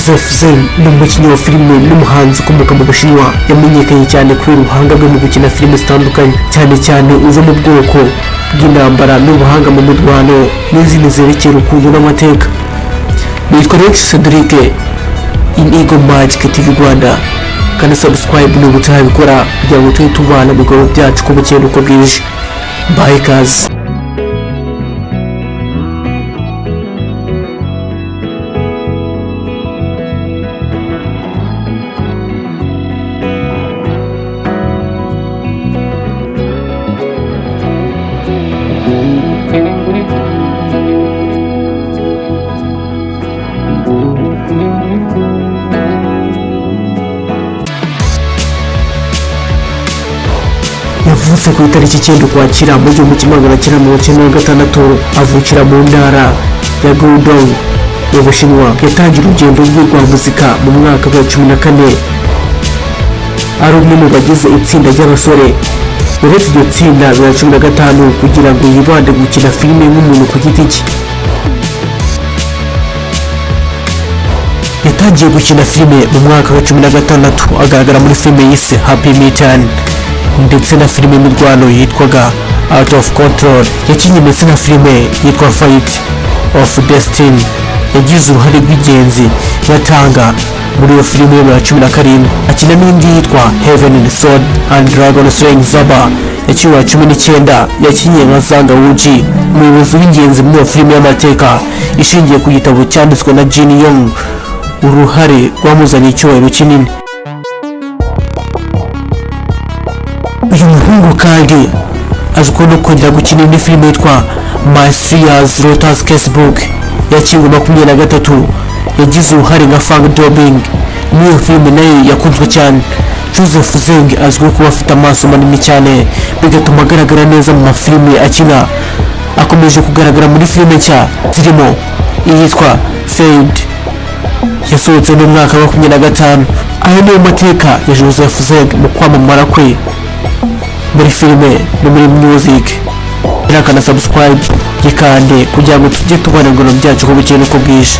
Josph Zeng ni umukinnyi wa filime n'umuhanzi ukomoka mu Bushinwa yamenyekanye cyane kubera ubuhanga bwe mu gukina filime zitandukanye cyane cyane izo mu bwoko bw'intambara n'ubuhanga mu mirwano n'izindi zerekeye urukundo n'amateka. Nitwa Rex Cedric Inigo Magic TV Rwanda kandi subscribe ni ubutabikora kugira ngo tujye tubana mu bikorwa byacu ko bukeye uko bwije. Bye guys. Yavutse ku itariki 9 Ukwakira mu 1996 avukira mu ntara ya Guangdong mu Bushinwa. Yatangiye urugendo rwe rwa muzika mu mwaka wa 14 ari umwe mu bagize itsinda ry'abasore. Uretse iryo tsinda bya 15 kugira ngo yibande gukina filime nk'umuntu ku giti cye. Yatangiye gukina filime mu mwaka wa 16 agaragara muri filime yise Happy Meeting ndetse na filime y'Imirwano yitwaga Out of Control. Yakinnye ndetse na filime yitwa Fight of Destiny. Yagize uruhare rw'ingenzi yatanga muri iyo filime ya 17. Akina n'indi yitwa Heaven and Sword and Dragon Slaying Zaba yakinnye 19. Yakinnye nka Zeng umuyobozi w'ingenzi muri iyo filime y'Amateka ishingiye ku gitabo cyanditswe na Jin Young, uruhare rwamuzaniye icyubahiro kinini. Uyu muhungu kandi azwiho no kongera gukina indi filime yitwa My 3 Years Lotus Casebook yakinwe 23. Yagize uruhare nka Fang Dobing muri iyo filime nayo yakunzwe cyane. Josph Zeng azwiho kuba afite amaso manini cyane bigatuma agaragara neza mu mafilime akina. Akomeje kugaragara muri filime nshya zirimo iyitwa Fade yasohotse mu mwaka wa 2025. Ayo niyo mateka ya Josph Zeng mu kwamamara kwe muri filime no muri music. Irakana subscribe yikande kugira ngo tujye tubana ngono byacu ko bukeye uko bwije.